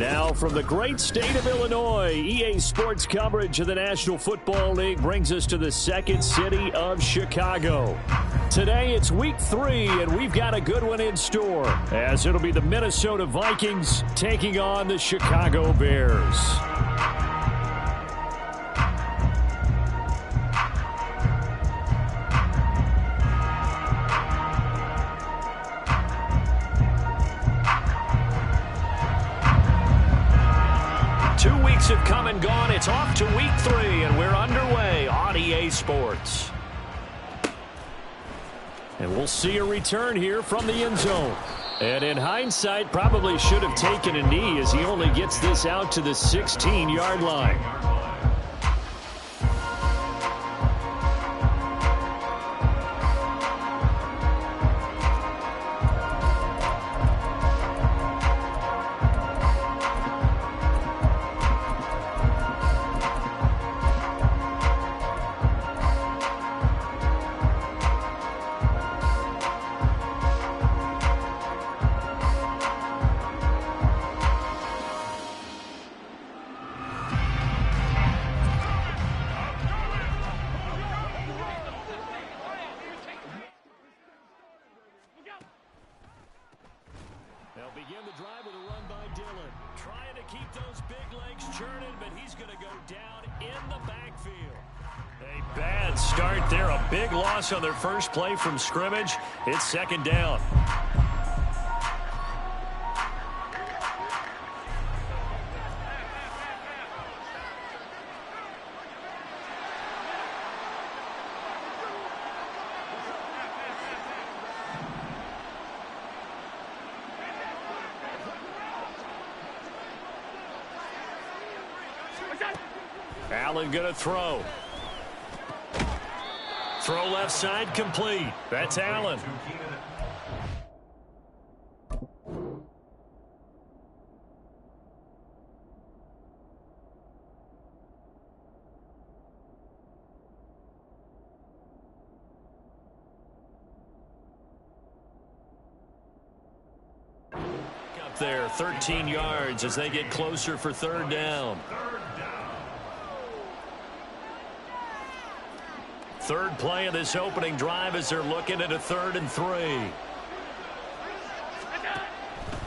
Now from the great state of Illinois, EA Sports coverage of the National Football League brings us to the second city of Chicago. Today it's week 3, and we've got a good one in store, as it'll be the Minnesota Vikings taking on the Chicago Bears. 2 weeks have come and gone. It's off to week 3, and we're underway on EA Sports. And we'll see a return here from the end zone. And in hindsight, probably should have taken a knee, as he only gets this out to the 16-yard line. They'll begin the drive with a run by Dillon. Trying to keep those big legs churning, but he's going to go down in the backfield. A bad start there. A big loss on their first play from scrimmage. It's second down. Allen going to throw. Throw left side complete. That's Allen. Up there, 13 yards as they get closer for third down. Third play of this opening drive as they're looking at a 3rd and 3.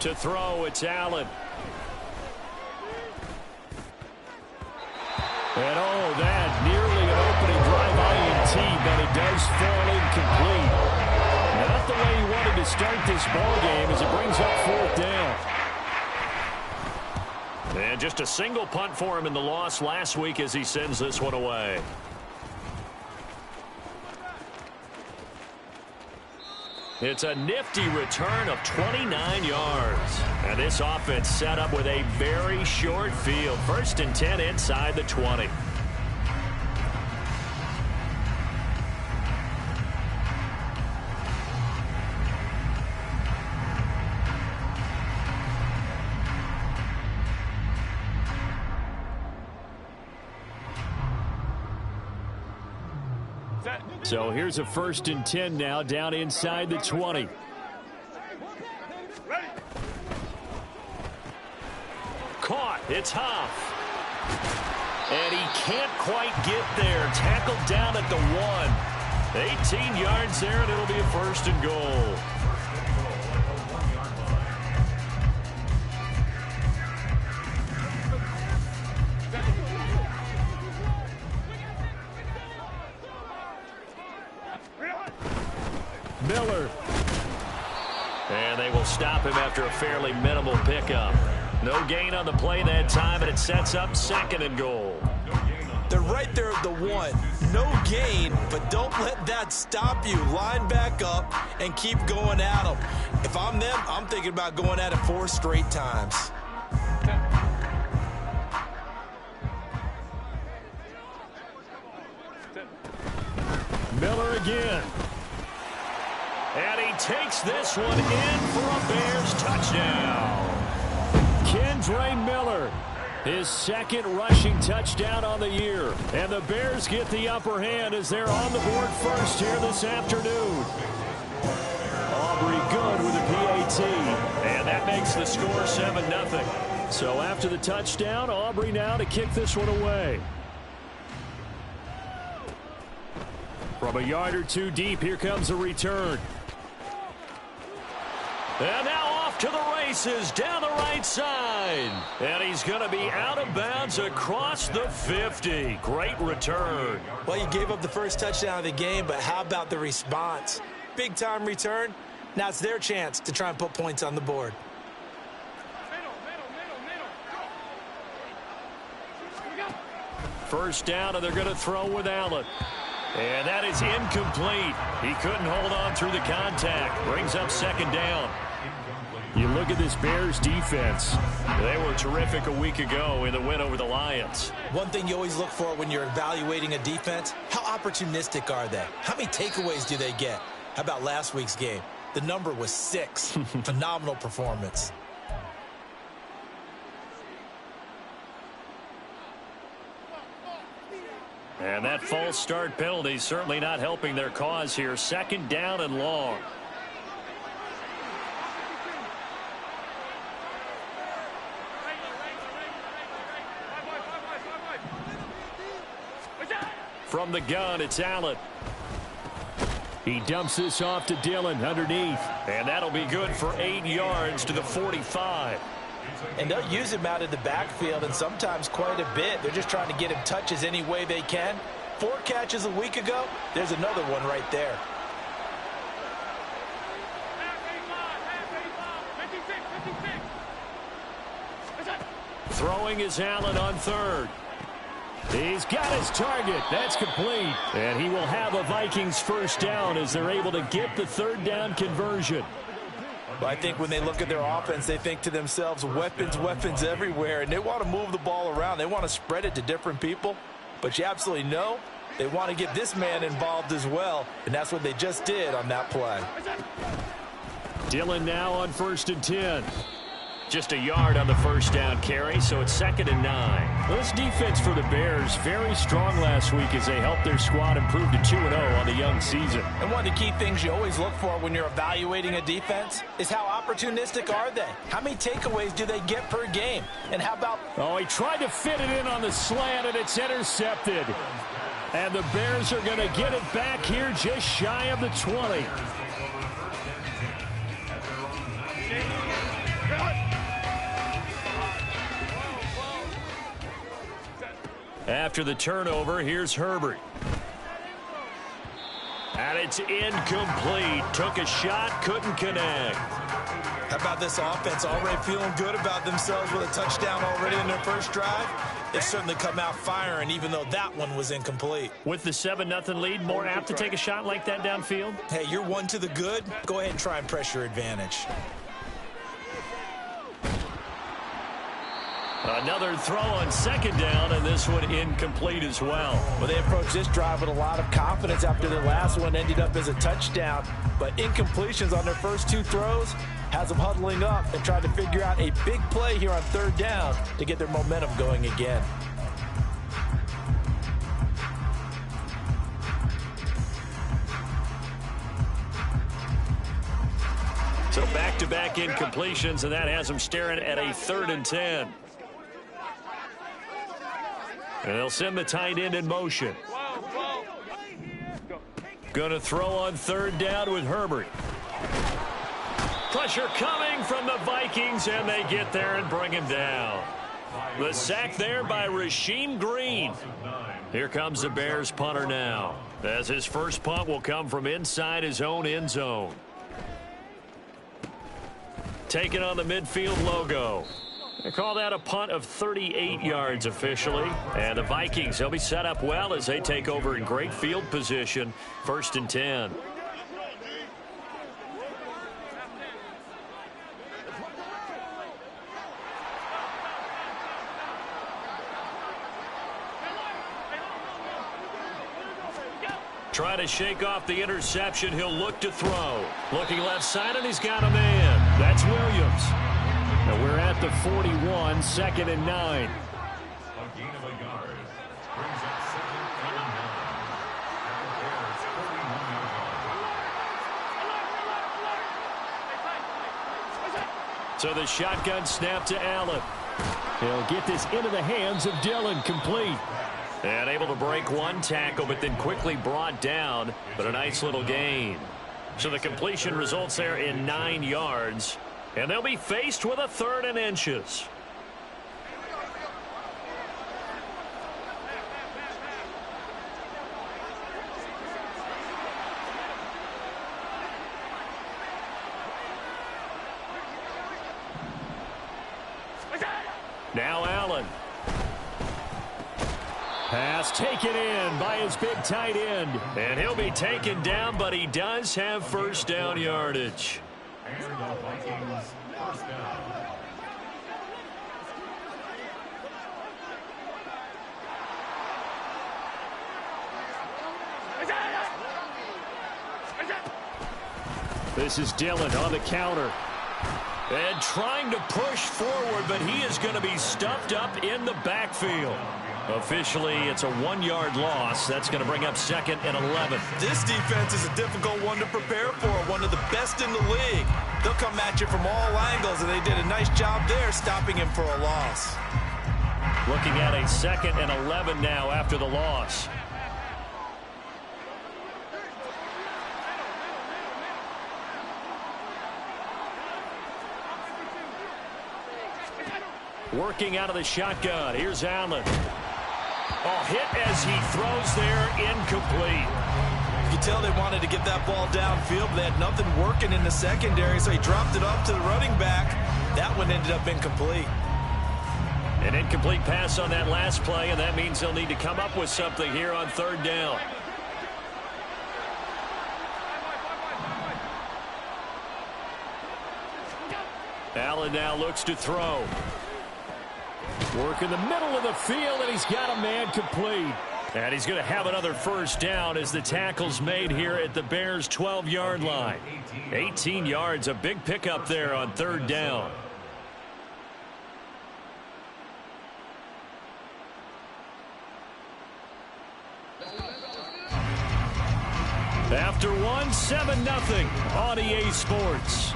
To throw, it's Allen. And that nearly an opening drive INT, but it does fall incomplete. Not the way he wanted to start this ball game as it brings up 4th down. And just a single punt for him in the loss last week as he sends this one away. It's a nifty return of 29 yards. And this offense set up with a very short field. 1st and 10 inside the 20. So here's a 1st and 10 now, down inside the 20. Caught. It's Huff. And he can't quite get there. Tackled down at the 1. 18 yards there, and it'll be a 1st and goal. Miller. And they will stop him after a fairly minimal pickup. No gain on the play that time, and it sets up 2nd and goal. They're right there at the 1. No gain, but don't let that stop you. Line back up and keep going at them. If I'm them, I'm thinking about going at it 4 straight times. Miller again. And he takes this one in for a Bears touchdown. Kendre Miller, his 2nd rushing touchdown on the year. And the Bears get the upper hand as they're on the board first here this afternoon. Aubrey Good with a PAT. And that makes the score 7-0. So after the touchdown, Aubrey now to kick this one away. From a yard or two deep, here comes a return. And now off to the races down the right side. And he's going to be out of bounds across the 50. Great return. Well, you gave up the first touchdown of the game, but how about the response? Big time return. Now it's their chance to try and put points on the board. First down, and they're going to throw with Allen. And that is incomplete. He couldn't hold on through the contact. Brings up second down. You look at this Bears defense. They were terrific a week ago in the win over the Lions. One thing you always look for when you're evaluating a defense, how opportunistic are they? How many takeaways do they get? How about last week's game? The number was 6. Phenomenal performance. And that false start penalty certainly not helping their cause here. Second down and long. From the gun, it's Allen. He dumps this off to Dillon underneath. And that'll be good for 8 yards to the 45. And they'll use him out of the backfield, and sometimes quite a bit. They're just trying to get him touches any way they can. 4 catches a week ago. There's another one right there. Throwing is Allen on third. He's got his target. That's complete. And he will have a Vikings first down as they're able to get the third down conversion. Well, I think when they look at their offense, they think to themselves, weapons, weapons everywhere, and they want to move the ball around. They want to spread it to different people. But you absolutely know they want to get this man involved as well, and that's what they just did on that play. Dillon now on 1st and 10. Just a yard on the first down carry, so it's 2nd and 9. Well, this defense for the Bears, very strong last week as they helped their squad improve to 2-0 on the young season. And one of the key things you always look for when you're evaluating a defense is how opportunistic are they? How many takeaways do they get per game? And how about... Oh, he tried to fit it in on the slant, and it's intercepted. And the Bears are going to get it back here just shy of the 20. After the turnover, here's Herbert. And it's incomplete. Took a shot, couldn't connect. How about this offense already feeling good about themselves with a touchdown already in their first drive? They've certainly come out firing, even though that one was incomplete. With the 7-0 lead, more apt to take a shot like that downfield? Hey, you're one to the good. Go ahead and try and press your advantage. Another throw on 2nd down, and this one incomplete as well. Well, they approached this drive with a lot of confidence after their last one ended up as a touchdown. But incompletions on their first 2 throws has them huddling up and trying to figure out a big play here on 3rd down to get their momentum going again. So back-to-back incompletions, and that has them staring at a 3rd and 10. And they'll send the tight end in motion. Going to throw on 3rd down with Herbert. Pressure coming from the Vikings, and they get there and bring him down. The sack there by Rasheem Green. Here comes the Bears punter now, as his first punt will come from inside his own end zone. Taking on the midfield logo. They call that a punt of 38 yards officially. And the Vikings, they'll be set up well as they take over in great field position. 1st and 10. Try to shake off the interception. He'll look to throw. Looking left side, and he's got a man. That's Williams. And we're at the 41, 2nd and 9. So the shotgun snap to Allen. He'll get this into the hands of Dillon, complete. And able to break one tackle, but then quickly brought down. But a nice little gain. So the completion results there in 9 yards. And they'll be faced with a 3rd and inches. Now Allen. Pass taken in by his big tight end. And he'll be taken down, but he does have first down yardage. This is Dillon on the counter. And trying to push forward, but he is going to be stuffed up in the backfield. Officially, it's a 1-yard loss. That's going to bring up 2nd and 11. This defense is a difficult one to prepare for, one of the best in the league. They'll come at you from all angles, and they did a nice job there stopping him for a loss. Looking at a 2nd and 11 now after the loss. Working out of the shotgun. Here's Allen. Oh, hit as he throws there, incomplete. You can tell they wanted to get that ball downfield, but they had nothing working in the secondary, so he dropped it off to the running back. That one ended up incomplete. An incomplete pass on that last play, and that means they'll need to come up with something here on 3rd down. Allen now looks to throw. Work in the middle of the field, and he's got a man complete. And he's going to have another first down as the tackle's made here at the Bears' 12-yard line. 18 yards, a big pickup there on 3rd down. After one, 7-0 on EA Sports.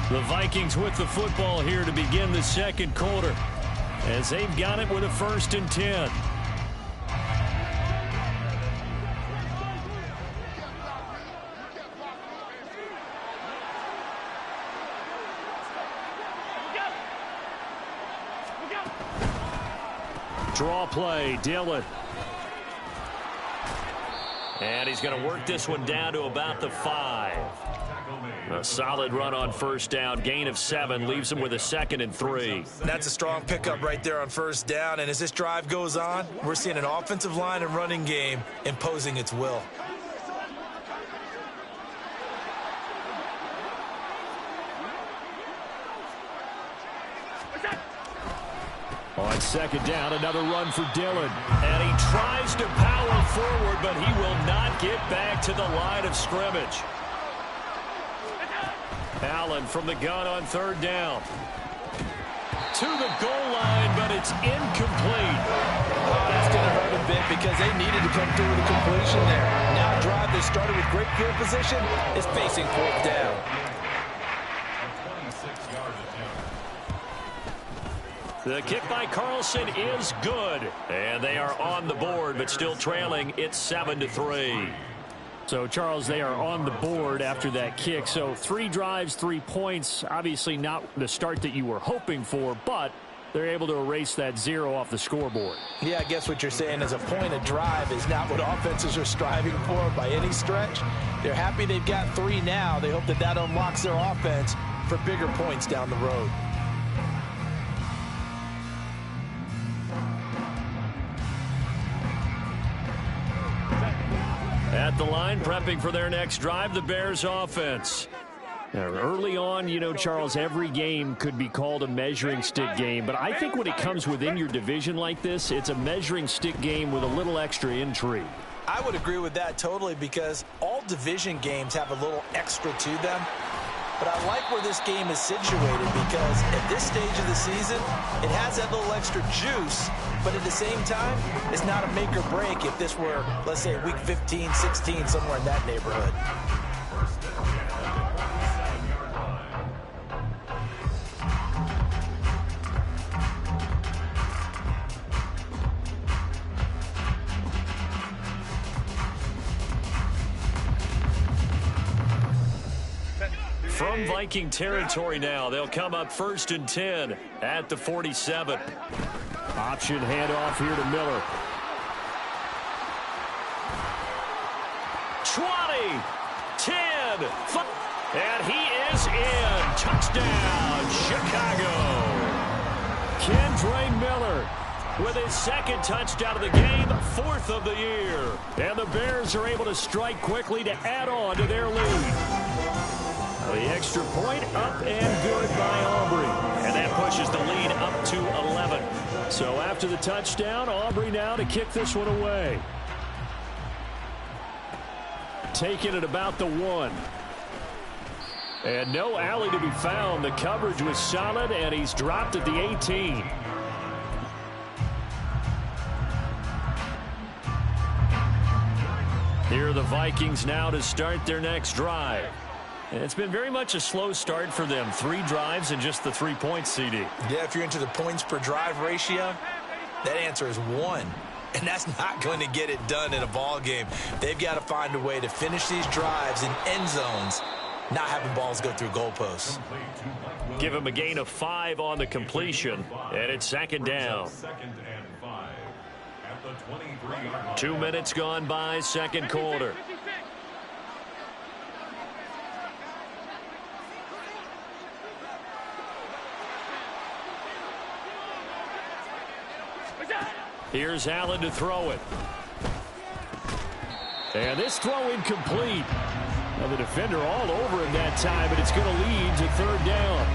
The Vikings with the football here to begin the 2nd quarter, as they've got it with a 1st and 10. Draw play, Dillon. And he's going to work this one down to about the 5. A solid run on first down. Gain of 7 leaves him with a 2nd and 3. That's a strong pickup right there on first down. And as this drive goes on, we're seeing an offensive line and running game imposing its will. On 2nd down, another run for Dillon. And he tries to power forward, but he will not get back to the line of scrimmage. Allen from the gun on 3rd down. To the goal line, but it's incomplete. That's going to hurt a bit because they needed to come through with a completion there. Now a drive that started with great field position is facing 4th down. The kick by Carlson is good. And they are on the board, but still trailing. It's 7-3. So, Charles, they are on the board after that kick. So 3 drives, 3 points. Obviously not the start that you were hoping for, but they're able to erase that 0 off the scoreboard. Yeah, I guess what you're saying is a point of drive is not what offenses are striving for by any stretch. They're happy they've got 3 now. They hope that that unlocks their offense for bigger points down the road. At the line, prepping for their next drive, the Bears offense. Now, early on, you know, Charles, every game could be called a measuring stick game, but I think when it comes within your division like this, it's a measuring stick game with a little extra intrigue. I would agree with that totally because all division games have a little extra to them. But I like where this game is situated because at this stage of the season, it has that little extra juice, but at the same time, it's not a make or break if this were, let's say, week 15, 16, somewhere in that neighborhood. From Viking territory now, they'll come up 1st and 10 at the 47. Option handoff here to Miller. 20, 10, 5, and he is in. Touchdown, Chicago. Kendre Miller with his 2nd touchdown of the game, 4th of the year. And the Bears are able to strike quickly to add on to their lead. The extra point up and good by Aubrey. And that pushes the lead up to 11. So after the touchdown, Aubrey now to kick this one away. Taking it about the 1. And no alley to be found. The coverage was solid, and he's dropped at the 18. Here are the Vikings now to start their next drive. And it's been very much a slow start for them. 3 drives and just the 3 points, CD. Yeah, if you're into the points per drive ratio, that answer is 1. And that's not going to get it done in a ball game. They've got to find a way to finish these drives in end zones, not having balls go through goalposts. Give him a gain of 5 on the completion, and it's 2nd down. 2 minutes gone by, 2nd quarter. Here's Allen to throw it. And this throw incomplete. Now the defender all over him that time, but it's going to lead to 3rd down.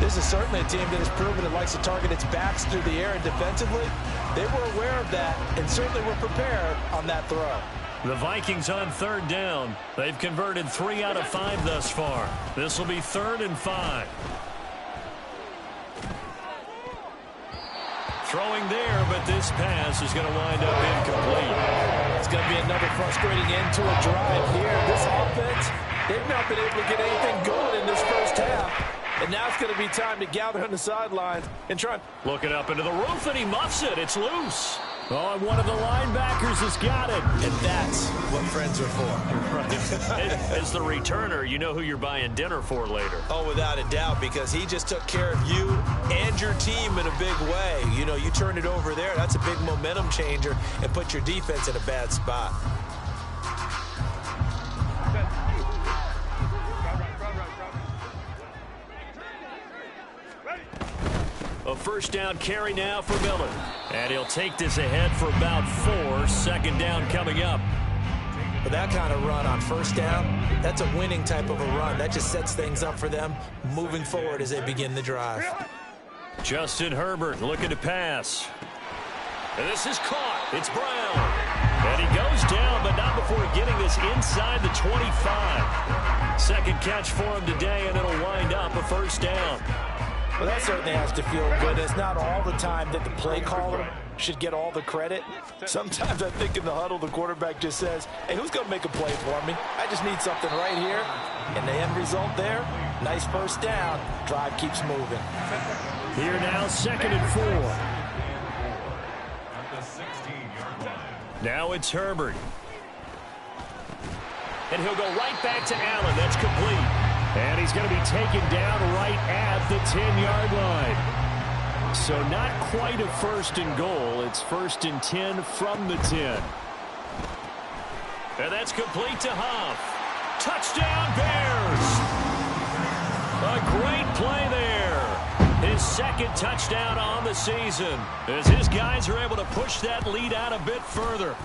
This is certainly a team that has proven it likes to target its backs through the air, and defensively, they were aware of that and certainly were prepared on that throw. The Vikings on 3rd down. They've converted 3 out of 5 thus far. This will be 3rd and 5. Throwing there, but this pass is going to wind up incomplete. It's going to be another frustrating end to a drive here. This offense, they've not been able to get anything going in this first half. And now it's going to be time to gather on the sidelines and try. Looking up into the roof, and he muffs it. It's loose. Oh, and one of the linebackers has got it. And that's what friends are for. Right. As the returner, you know who you're buying dinner for later. Oh, without a doubt, because he just took care of you and your team in a big way. You know, you turn it over there, that's a big momentum changer, and put your defense in a bad spot. A 1st down carry now for Miller. And he'll take this ahead for about 4. 2nd down coming up. But that kind of run on 1st down, that's a winning type of a run. That just sets things up for them moving forward as they begin the drive. Justin Herbert looking to pass. And this is caught. It's Brown. And he goes down, but not before getting this inside the 25. 2nd catch for him today, and it'll wind up a 1st down. Well, that certainly has to feel good. It's not all the time that the play caller should get all the credit. Sometimes I think in the huddle, the quarterback just says, hey, who's going to make a play for me? I just need something right here. And the end result there, nice 1st down. Drive keeps moving. Here now, 2nd and 4. Now it's Herbert. And he'll go right back to Allen. That's complete. And he's going to be taken down right at the 10-yard line. So not quite a 1st and goal. It's 1st and 10 from the 10. And that's complete to Huff. Touchdown, Bears! A great play there. His 2nd touchdown on the season as his guys are able to push that lead out a bit further.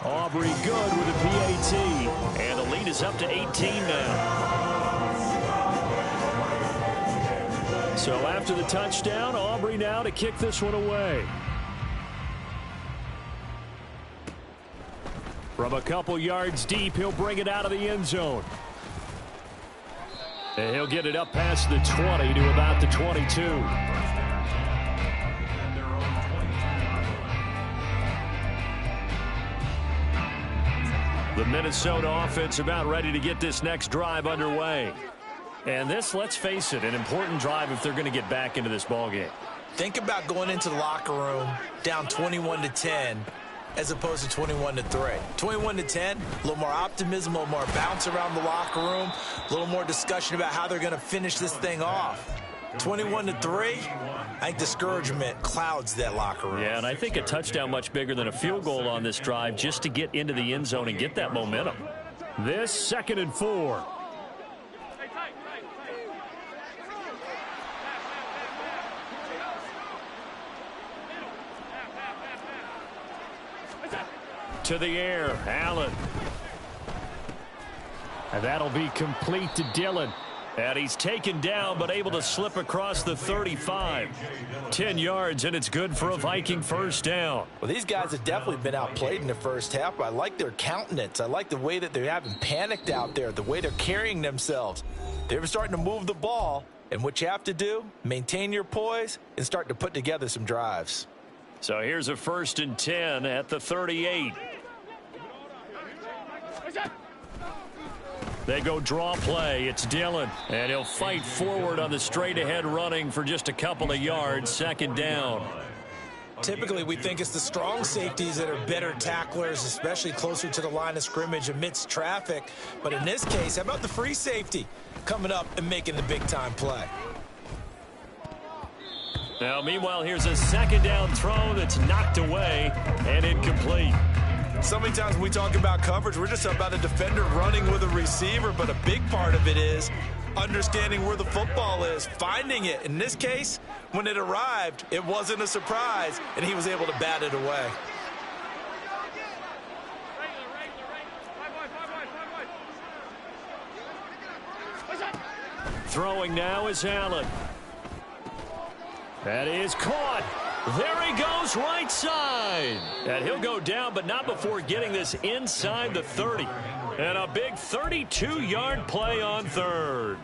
Aubrey good with a PAT. And the lead is up to 18 now. So after the touchdown, Aubrey now to kick this one away. From a couple yards deep, he'll bring it out of the end zone. And he'll get it up past the 20 to about the 22. The Minnesota offense about ready to get this next drive underway. And this, let's face it, an important drive if they're going to get back into this ballgame. Think about going into the locker room down 21-10 as opposed to 21-3. 21-10, a little more optimism, a little more bounce around the locker room, a little more discussion about how they're going to finish this thing off. 21-3, I think discouragement clouds that locker room. Yeah, and I think a touchdown much bigger than a field goal on this drive just to get into the end zone and get that momentum. This 2nd and 4. To the air, Allen. And that'll be complete to Dillon. And he's taken down, but able to slip across the 35. 10 yards, and it's good for a Viking first down. Well, these guys have definitely been outplayed in the first half, but I like their countenance. I like the way that they haven't panicked out there, the way they're carrying themselves. They're starting to move the ball, and what you have to do, maintain your poise and start to put together some drives. So here's a 1st and 10 at the 38. They go draw play. It's Dillon, and he'll fight forward on the straight-ahead running for just a couple of yards. 2nd down. Typically, we think it's the strong safeties that are better tacklers, especially closer to the line of scrimmage amidst traffic. But in this case, how about the free safety coming up and making the big-time play? Now, meanwhile, here's a 2nd down throw that's knocked away and incomplete. So many times when we talk about coverage, we're just about a defender running with a receiver, but a big part of it is understanding where the football is, finding it. In this case, when it arrived, it wasn't a surprise, and he was able to bat it away. Throwing now is Allen. That is caught. There he goes, right side. And he'll go down, but not before getting this inside the 30. And a big 32-yard play on 3rd.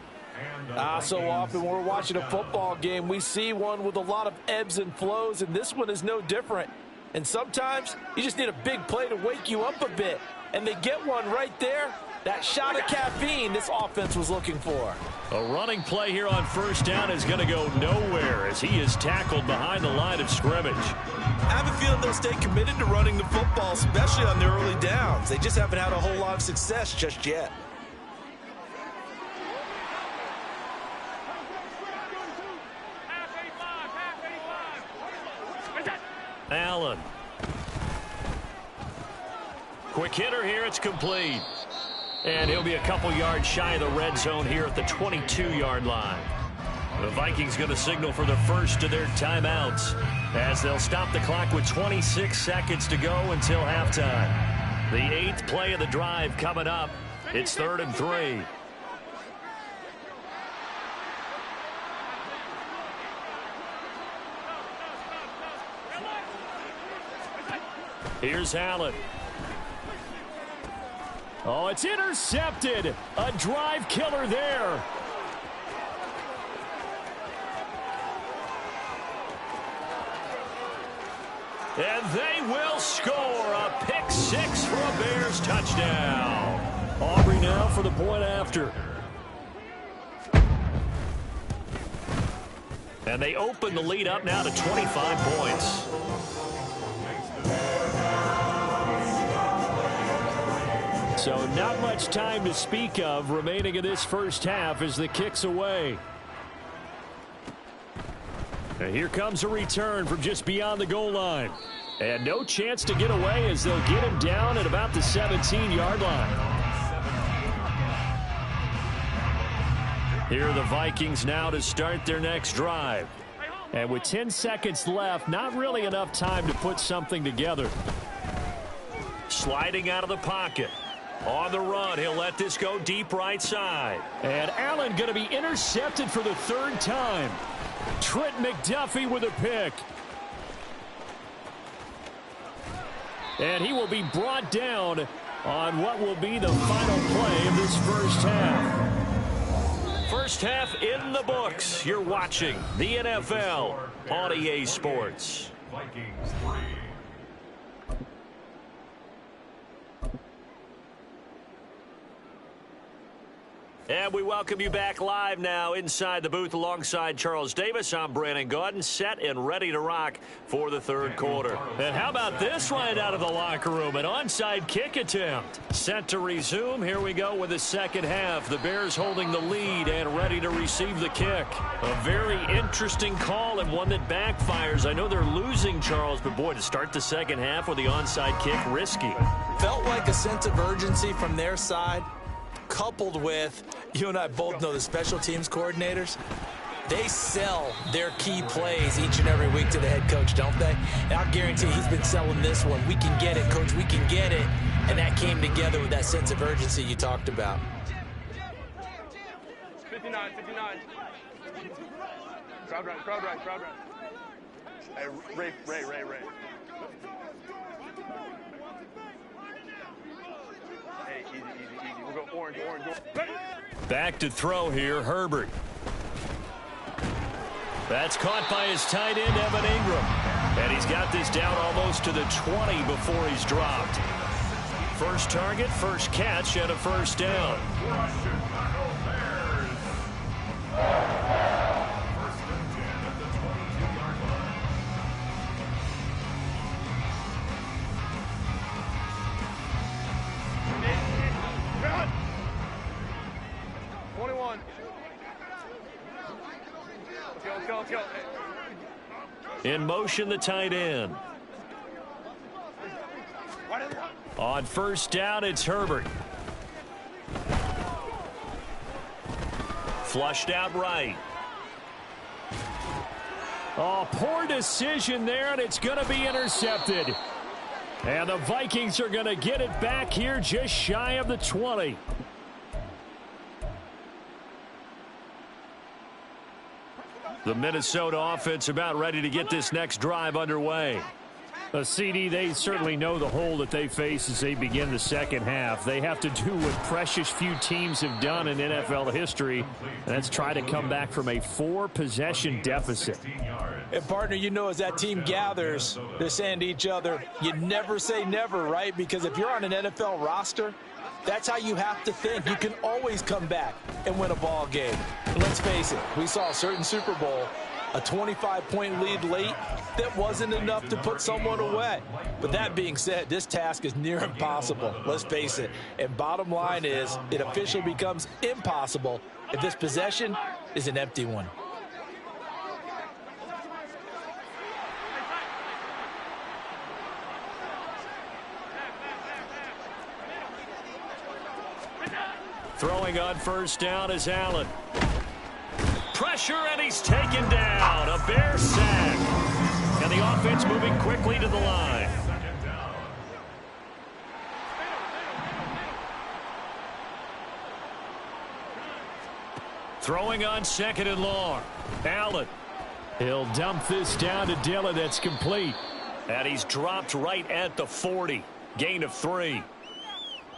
So often when we're watching a football game, we see one with a lot of ebbs and flows, and this one is no different. And sometimes you just need a big play to wake you up a bit. And they get one right there. That shot of caffeine this offense was looking for. A running play here on 1st down is going to go nowhere as he is tackled behind the line of scrimmage. I have a feeling they'll stay committed to running the football, especially on their early downs. They just haven't had a whole lot of success just yet. Allen. Quick hitter here, it's complete. And he'll be a couple yards shy of the red zone here at the 22-yard line. The Vikings going to signal for the first of their timeouts as they'll stop the clock with 26 seconds to go until halftime. The 8th play of the drive coming up. It's 3rd and 3. Here's Allen. Oh, it's intercepted. A drive killer there. And they will score a pick 6 for a Bears touchdown. Aubrey now for the point after. And they open the lead up now to 25 points. So not much time to speak of remaining in this first half as the kick's away. And here comes a return from just beyond the goal line. And no chance to get away as they'll get him down at about the 17-yard line. Here are the Vikings now to start their next drive. And with 10 seconds left, not really enough time to put something together. Sliding out of the pocket. On the run, he'll let this go deep right side. And Allen going to be intercepted for the 3rd time. Trent McDuffie with a pick. And he will be brought down on what will be the final play of this first half. First half in the books. You're watching the NFL on EA Sports. Vikings 3. And we welcome you back live now inside the booth alongside Charles Davis. I'm Brandon Gaudin, set and ready to rock for the third quarter. And how about this right out of the locker room? An onside kick attempt. Set to resume. Here we go with the second half. The Bears holding the lead and ready to receive the kick. A very interesting call and one that backfires. I know they're losing, Charles, but boy, to start the second half with the onside kick, risky. Felt like a sense of urgency from their side, coupled with, you and I both know the special teams coordinators, they sell their key plays each and every week to the head coach, don't they? And I'll guarantee he's been selling this one. We can get it, coach, we can get it. And that came together with that sense of urgency you talked about. 59. Crowd right. Hey, Ray. Hey, easy. We'll go orange. Back to throw here, Herbert. That's caught by his tight end, Evan Ingram. And he's got this down almost to the 20 before he's dropped. First target, first catch, and a first down. Let's go. In motion, the tight end. On first down, it's Herbert. Flushed out right. Oh, poor decision there, and it's going to be intercepted. And the Vikings are going to get it back here just shy of the 20. The Minnesota offense about ready to get this next drive underway. CD, they certainly know the hole that they face as they begin the second half. They have to do what precious few teams have done in NFL history, and that's try to come back from a 4-possession deficit. And, partner, you know as that team gathers, they're saying to each other, you never say never, right? Because if you're on an NFL roster, that's how you have to think. You can always come back and win a ball game. And let's face it, we saw a certain Super Bowl, a 25-point lead late, that wasn't enough to put someone away. But that being said, this task is near impossible. Let's face it. And bottom line is, it officially becomes impossible if this possession is an empty one. Throwing on first down is Allen. Pressure, and he's taken down. A Bear sack. And the offense moving quickly to the line. Throwing on second and long. Allen. He'll dump this down to Dillon. That's complete. And he's dropped right at the 40. Gain of 3.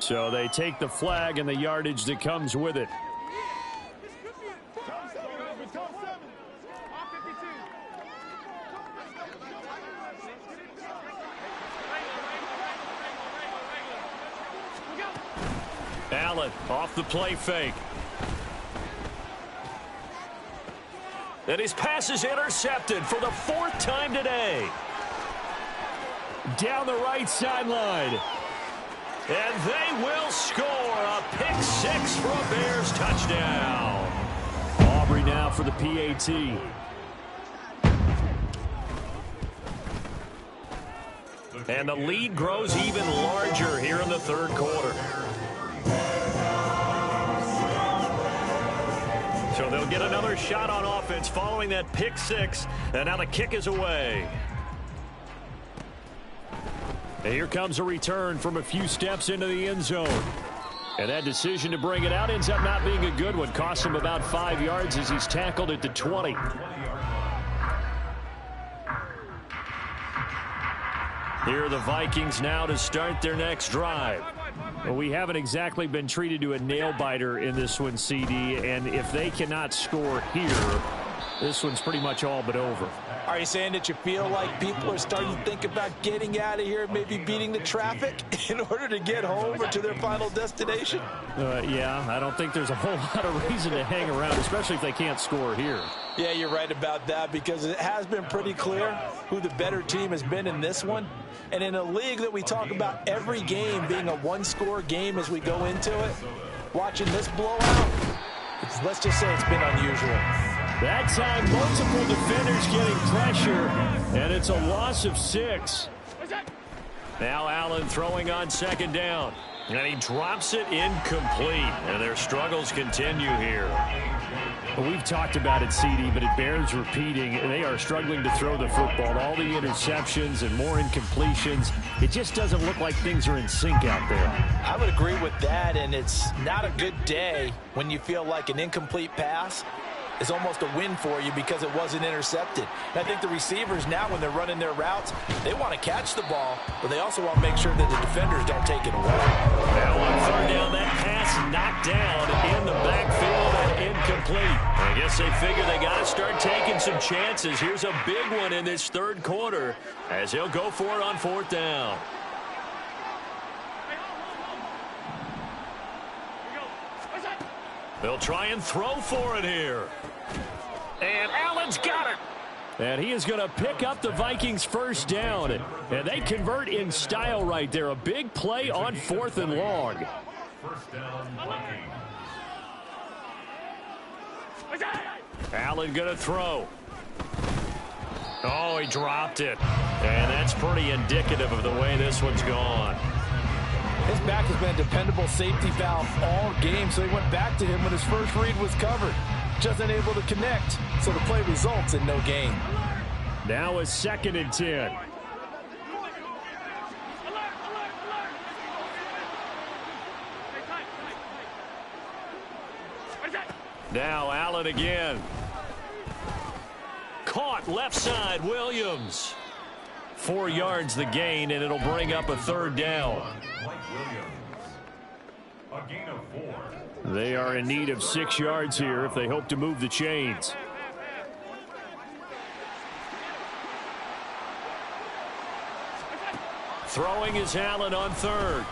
So they take the flag and the yardage that comes with it. Allen off the play fake. And his pass is intercepted for the 4th time today. Down the right sideline. And they will score a pick 6 for a Bears touchdown. Aubrey now for the PAT. And the lead grows even larger here in the third quarter. So they'll get another shot on offense following that pick 6. And now the kick is away. And here comes a return from a few steps into the end zone. And that decision to bring it out ends up not being a good one. Costs him about 5 yards as he's tackled at the 20. Here are the Vikings now to start their next drive. Well, we haven't exactly been treated to a nail-biter in this one, CD. And if they cannot score here, this one's pretty much all but over. Are you saying that you feel like people are starting to think about getting out of here, maybe beating the traffic in order to get home or to their final destination? Yeah, I don't think there's a whole lot of reason to hang around, especially if they can't score here. Yeah, you're right about that, because it has been pretty clear who the better team has been in this one. And in a league that we talk about every game being a one-score game as we go into it, watching this blowout, let's just say it's been unusual. That time, multiple defenders getting pressure, and it's a loss of 6. Now Allen throwing on second down, and he drops it incomplete, and their struggles continue here. Well, we've talked about it, CD, but it bears repeating. They are struggling to throw the football. All the interceptions and more incompletions. It just doesn't look like things are in sync out there. I would agree with that, and it's not a good day when you feel like an incomplete pass is almost a win for you because it wasn't intercepted. And I think the receivers now, when they're running their routes, they want to catch the ball, but they also want to make sure that the defenders don't take it away. Now on third down, that pass knocked down in the backfield and incomplete. I guess they figure they got to start taking some chances. Here's a big one in this third quarter as he'll go for it on fourth down. They'll try and throw for it here. And Allen's got it. And he is going to pick up the Vikings first down. And they convert in style right there. A big play on fourth and long. First down, Vikings. Allen going to throw. Oh, he dropped it. And that's pretty indicative of the way this one's gone. His back has been a dependable safety valve all game, so he went back to him when his first read was covered. Just unable to connect, so the play results in no gain. Now a 2nd and 10. Now Allen again. Caught left side, Williams. 4 yards the gain, and it'll bring up a third down. A gain of 4. They are in need of 6 yards here if they hope to move the chains. Throwing is Allen on third.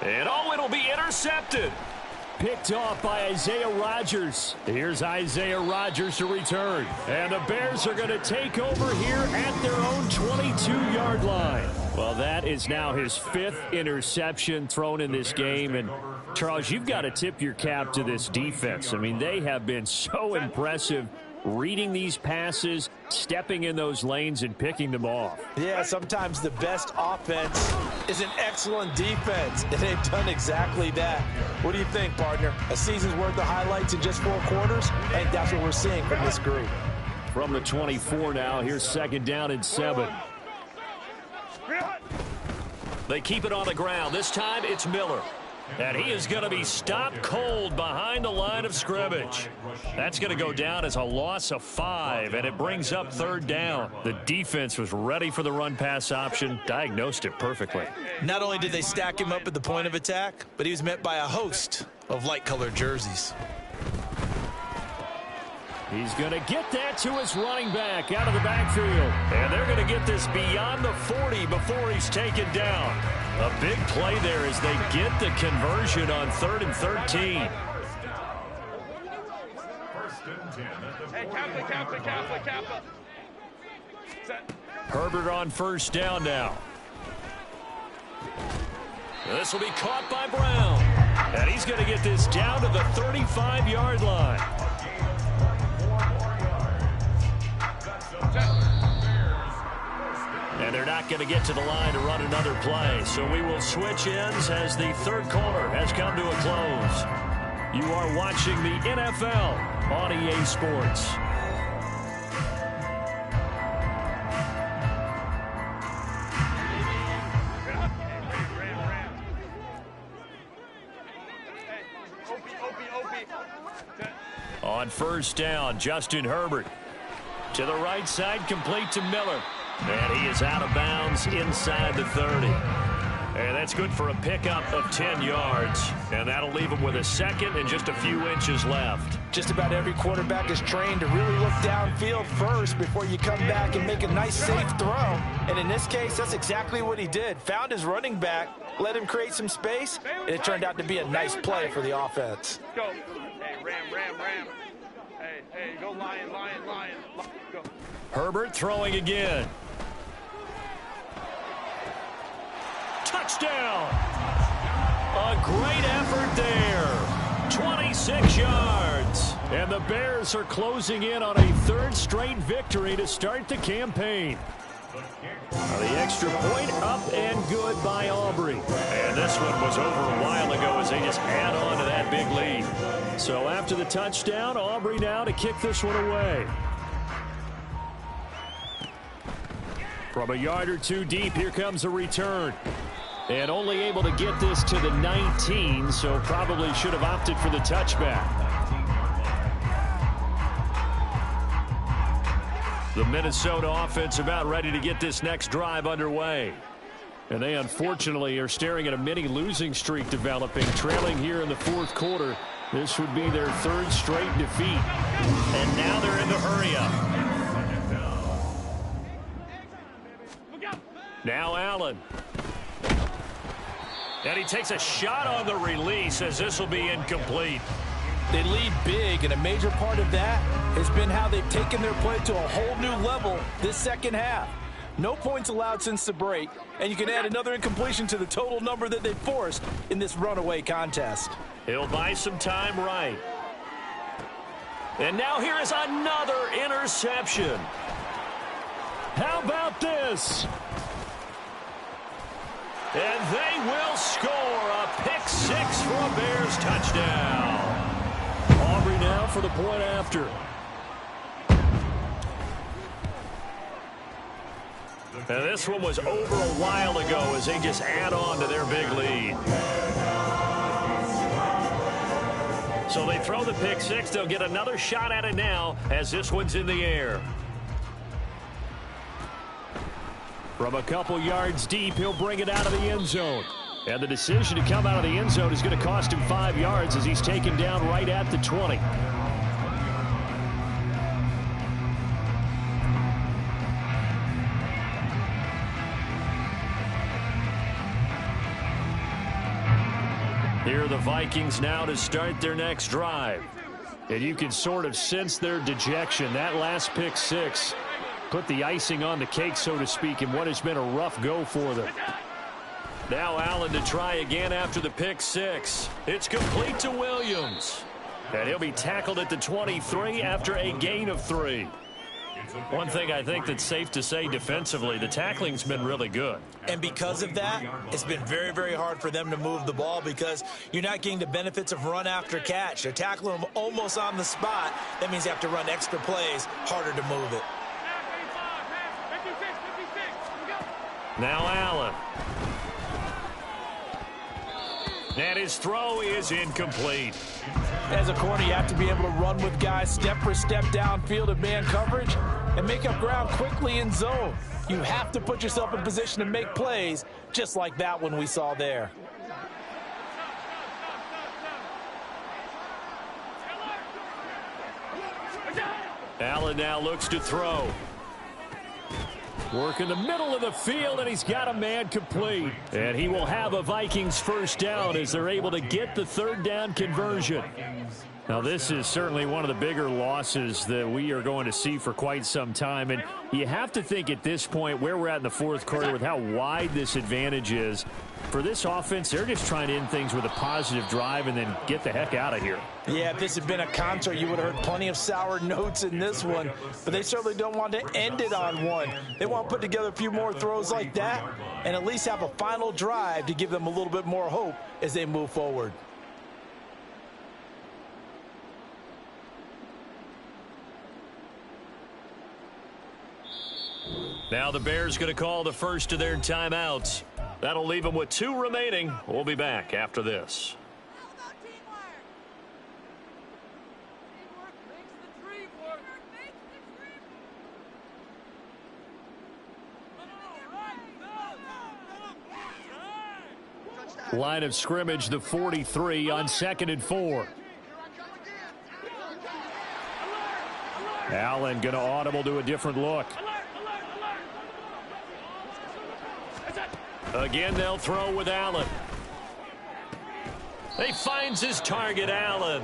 And oh, it'll be intercepted. Picked off by Isaiah Rodgers. Here's Isaiah Rodgers to return. And the Bears are going to take over here at their own 22-yard line. Well, that is now his 5th interception thrown in this game. And, Charles, you've got to tip your cap to this defense. I mean, they have been so impressive reading these passes, stepping in those lanes, and picking them off. Yeah, sometimes the best offense is an excellent defense, and they've done exactly that. What do you think, partner? A season's worth of highlights in just 4 quarters? I think that's what we're seeing from this group. From the 24 now, here's 2nd down and 7. They keep it on the ground. This time it's Miller. And he is going to be stopped cold behind the line of scrimmage. That's going to go down as a loss of 5, and it brings up 3rd down. The defense was ready for the run-pass option, diagnosed it perfectly. Not only did they stack him up at the point of attack, but he was met by a host of light-colored jerseys. He's going to get that to his running back out of the backfield. And they're going to get this beyond the 40 before he's taken down. A big play there as they get the conversion on 3rd and 13. Hey, Kappa. Herbert on first down now. This will be caught by Brown. And he's going to get this down to the 35-yard line. And they're not going to get to the line to run another play. So we will switch ends as the third quarter has come to a close. You are watching the NFL on EA Sports. On first down, Justin Herbert. To the right side, complete to Miller. And he is out of bounds inside the 30. And That's good for a pickup of 10 yards. And that'll leave him with a second and just a few inches left. Just about every quarterback is trained to really look downfield first before you come back and make a nice, safe throw. And in this case, that's exactly what he did. Found his running back, let him create some space, and it turned out to be a nice play for the offense. Go. Hey, ram. Hey, go lion. Go. Herbert throwing again. Touchdown! A great effort there. 26 yards. And the Bears are closing in on a third straight victory to start the campaign. The extra point up and good by Aubrey. And this one was over a while ago as they just add on to that big lead. So after the touchdown, Aubrey now to kick this one away. From a yard or two deep, here comes a return. And only able to get this to the 19, so probably should have opted for the touchback. The Minnesota offense about ready to get this next drive underway. And they unfortunately are staring at a mini losing streak developing, trailing here in the fourth quarter. This would be their third straight defeat. And now they're in the hurry-up. Now Allen. And he takes a shot on the release as this will be incomplete. They lead big, and a major part of that has been how they've taken their play to a whole new level this second half. No points allowed since the break, and you can add another incompletion to the total number that they forced in this runaway contest. He'll buy some time right. And now here is another interception. How about this? And they will score a pick-6 for a Bears touchdown. Aubrey now for the point after. And this one was over a while ago as they just add on to their big lead. So they throw the pick-6. They'll get another shot at it now as this one's in the air. From a couple yards deep, he'll bring it out of the end zone. And the decision to come out of the end zone is going to cost him 5 yards as he's taken down right at the 20. Here are the Vikings now to start their next drive. And you can sort of sense their dejection. That last pick-6 put the icing on the cake, so to speak, in what has been a rough go for them. Now Allen to try again after the pick-6. It's complete to Williams. And he'll be tackled at the 23 after a gain of 3. One thing I think that's safe to say defensively, the tackling's been really good. And because of that, it's been very, very hard for them to move the ball because you're not getting the benefits of run after catch. They're tackling them almost on the spot. That means you have to run extra plays, harder to move it. Now Allen. And his throw is incomplete. As a corner, you have to be able to run with guys step for step downfield of man coverage and make up ground quickly in zone. You have to put yourself in position to make plays just like that one we saw there. Allen now looks to throw. Work in the middle of the field, and he's got a man complete. And he will have a Vikings first down as they're able to get the third down conversion. Now, this is certainly one of the bigger losses that we are going to see for quite some time. And you have to think at this point where we're at in the fourth quarter with how wide this advantage is. For this offense, they're just trying to end things with a positive drive and then get the heck out of here. Yeah, if this had been a concert, you would have heard plenty of sour notes in this one. But they certainly don't want to end it on one. They want to put together a few more throws like that and at least have a final drive to give them a little bit more hope as they move forward. Now the Bears going to call the first of their timeouts. That'll leave them with 2 remaining. We'll be back after this. Line of scrimmage, the 43 on 2nd and 4. Allen going to audible to a different look. Again, they'll throw with Allen. He finds his target, Allen.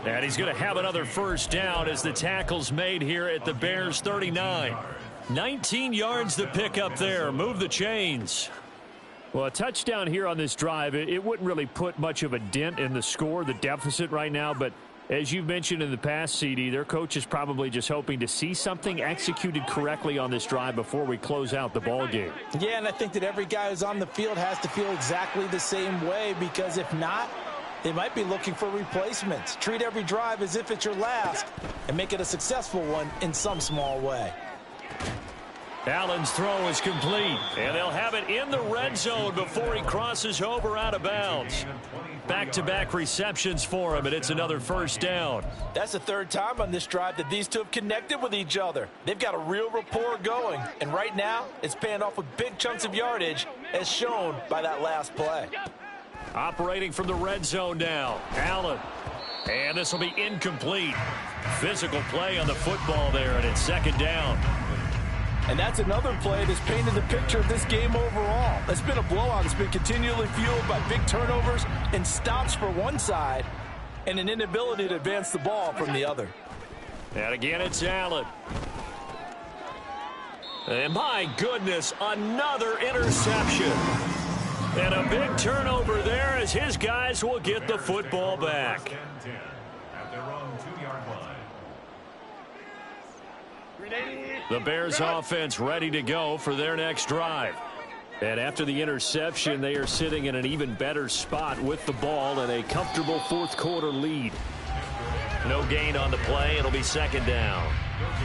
And he's going to have another first down as the tackle's made here at the Bears 39. 19 yards to pick up there. Move the chains. Well, a touchdown here on this drive, it wouldn't really put much of a dent in the score, the deficit right now. But as you've mentioned in the past, CD, their coach is probably just hoping to see something executed correctly on this drive before we close out the ball game. Yeah, and I think that every guy who's on the field has to feel exactly the same way, because if not, they might be looking for replacements. Treat every drive as if it's your last and make it a successful one in some small way. Allen's throw is complete, and they'll have it in the red zone before he crosses over out of bounds. Back-to-back receptions for him, and it's another first down. That's the third time on this drive that these two have connected with each other. They've got a real rapport going, and right now it's paying off with big chunks of yardage, as shown by that last play. Operating from the red zone now, Allen. And this will be incomplete. Physical play on the football there, and it's 2nd down. And that's another play that's painted the picture of this game overall. It's been a blowout. It's been continually fueled by big turnovers and stops for one side and an inability to advance the ball from the other. And again, it's Allen. And my goodness, another interception. And a big turnover there as his guys will get the football back. At their own 2-yard line. The Bears offense ready to go for their next drive. And after the interception, they are sitting in an even better spot with the ball and a comfortable 4th quarter lead. No gain on the play. It'll be 2nd down.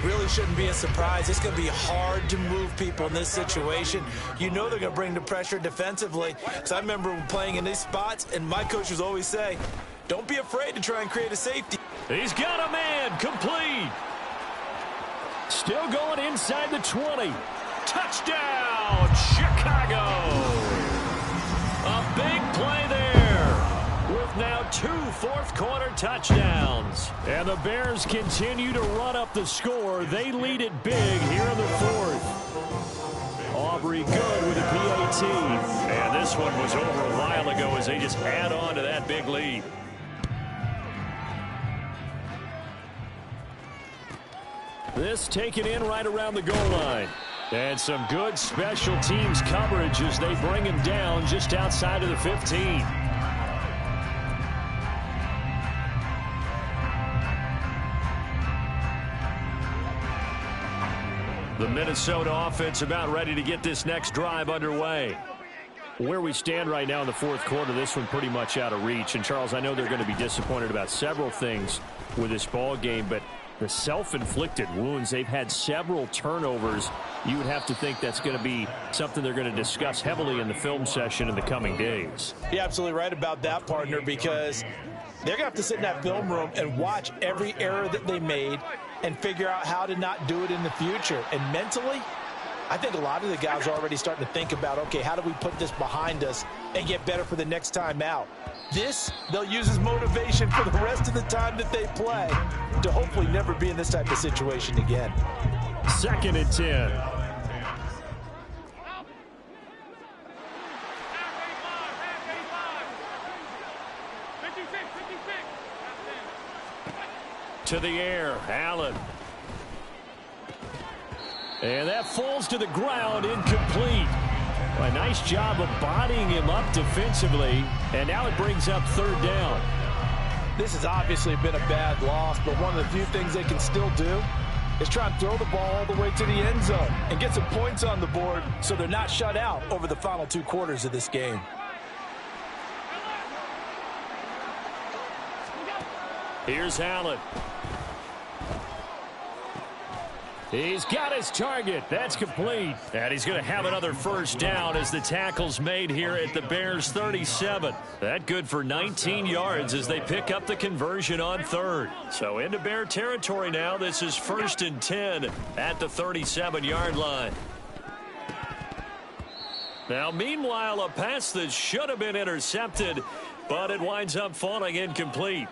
Really shouldn't be a surprise. It's going to be hard to move people in this situation. You know they're going to bring the pressure defensively. So I remember playing in these spots, and my coaches always say, don't be afraid to try and create a safety. He's got a man. Complete. Still going inside the 20. Touchdown, Chicago. A big play there with now 2 4th-quarter touchdowns. And the Bears continue to run up the score. They lead it big here in the 4th. Aubrey good with a PAT. And this one was over a while ago as they just add on to that big lead. This taken in right around the goal line. And some good special teams coverage as they bring him down just outside of the 15. The Minnesota offense about ready to get this next drive underway. Where we stand right now in the 4th quarter, this one pretty much out of reach. And, Charles, I know they're going to be disappointed about several things with this ball game, but the self-inflicted wounds, they've had several turnovers. You would have to think that's going to be something they're going to discuss heavily in the film session in the coming days. You're absolutely right about that, partner, because they're going to have to sit in that film room and watch every error that they made and figure out how to not do it in the future. And mentally, I think a lot of the guys are already starting to think about, okay, how do we put this behind us and get better for the next time out? This, they'll use as motivation for the rest of the time that they play to hopefully never be in this type of situation again. 2nd and 10. To the air, Allen. And that falls to the ground, incomplete. A nice job of bodying him up defensively, and now it brings up 3rd down. This has obviously been a bad loss, but one of the few things they can still do is try and throw the ball all the way to the end zone and get some points on the board so they're not shut out over the final 2 quarters of this game. Here's Allen. He's got his target. That's complete. And he's going to have another first down as the tackle's made here at the Bears 37. That good for 19 yards as they pick up the conversion on 3rd. So into Bear territory now. This is 1st and 10 at the 37-yard line. Now, meanwhile, a pass that should have been intercepted, but it winds up falling incomplete.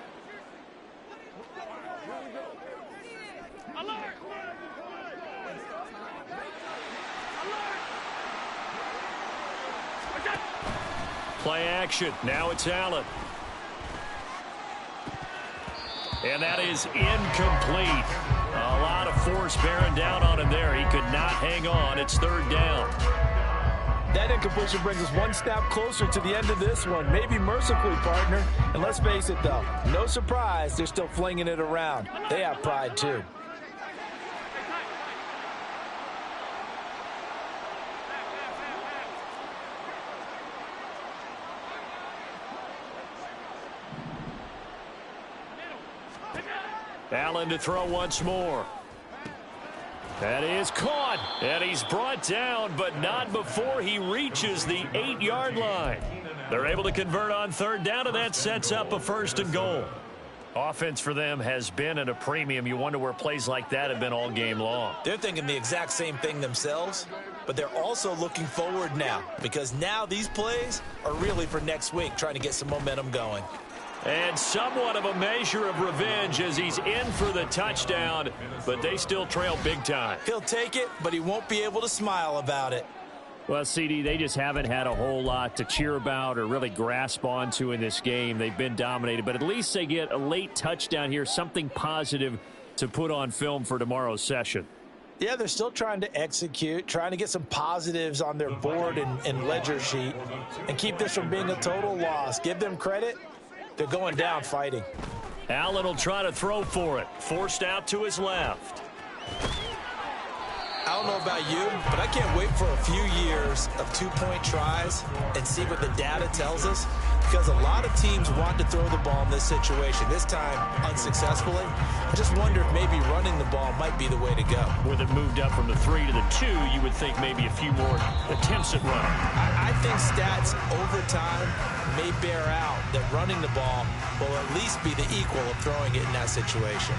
Play action. Now it's Allen. And that is incomplete. A lot of force bearing down on him there. He could not hang on. It's third down. That incompletion brings us one step closer to the end of this one. Maybe mercifully, partner. And let's face it, though, no surprise, they're still flinging it around. They have pride, too. Allen to throw once more. That is caught. And he's brought down, but not before he reaches the 8-yard line. They're able to convert on third down, and that sets up a 1st and goal. Offense for them has been at a premium. You wonder where plays like that have been all game long. They're thinking the exact same thing themselves, but they're also looking forward now, because now these plays are really for next week, trying to get some momentum going. And somewhat of a measure of revenge as he's in for the touchdown, but they still trail big time. He'll take it, but he won't be able to smile about it. Well, CD, they just haven't had a whole lot to cheer about or really grasp onto in this game. They've been dominated, but at least they get a late touchdown here, something positive to put on film for tomorrow's session. Yeah, they're still trying to execute, trying to get some positives on their board and ledger sheet and keep this from being a total loss. Give them credit. They're going down fighting. Allen will try to throw for it. Forced out to his left. I don't know about you, but I can't wait for a few years of two-point tries and see what the data tells us, because a lot of teams want to throw the ball in this situation, this time unsuccessfully. I just wonder if maybe running the ball might be the way to go. With it moved up from the 3 to the 2, you would think maybe a few more attempts at running. I think stats over time may bear out that running the ball will at least be the equal of throwing it in that situation.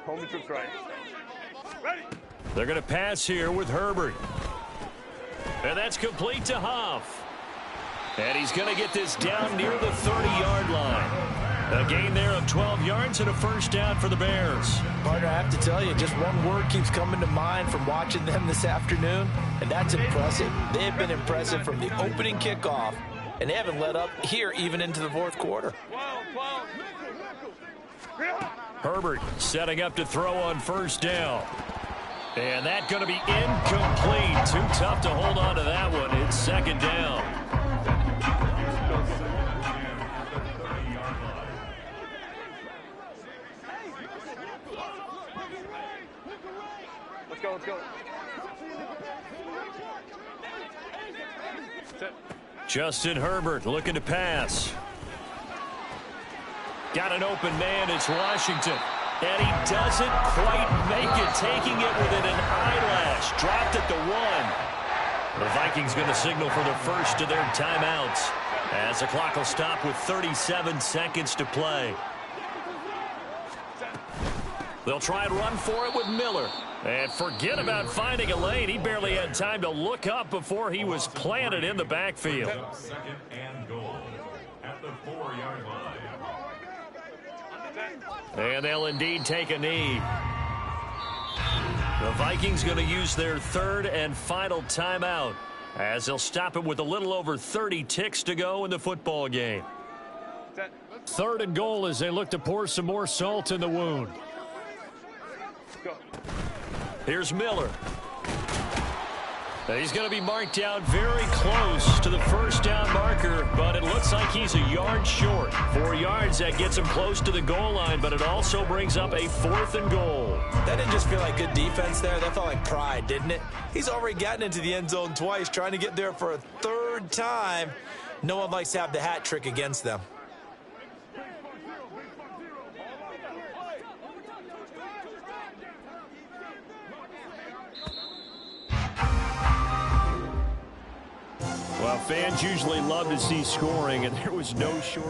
Home trips right. Ready. They're going to pass here with Herbert. And that's complete to Huff. And he's going to get this down near the 30-yard line. A gain there of 12 yards and a 1st down for the Bears. Partner, I have to tell you, just one word keeps coming to mind from watching them this afternoon, and that's impressive. They have been impressive from the opening kickoff, and they haven't let up here even into the 4th quarter. Herbert setting up to throw on 1st down. And that's going to be incomplete. Too tough to hold on to that one. It's 2nd down. Let's go, let's go. Justin Herbert looking to pass. Got an open man, it's Washington. And he doesn't quite make it, taking it within an eyelash. Dropped at the 1. The Vikings going to signal for the first of their timeouts as the clock will stop with 37 seconds to play. They'll try and run for it with Miller. And forget about finding a lane. He barely had time to look up before he was planted in the backfield. 2nd and goal at the 4-yard line. And they'll indeed take a knee. The Vikings going to use their 3rd and final timeout as they'll stop it with a little over 30 ticks to go in the football game. 3rd and goal as they look to pour some more salt in the wound. Here's Miller. He's going to be marked down very close to the 1st down marker, but it looks looks like he's a yard short. 4 yards, that gets him close to the goal line, but it also brings up a 4th and goal. That didn't just feel like good defense there. That felt like pride, didn't it? He's already gotten into the end zone twice, trying to get there for a 3rd time. No one likes to have the hat trick against them. Well, fans usually love to see scoring, and there was no short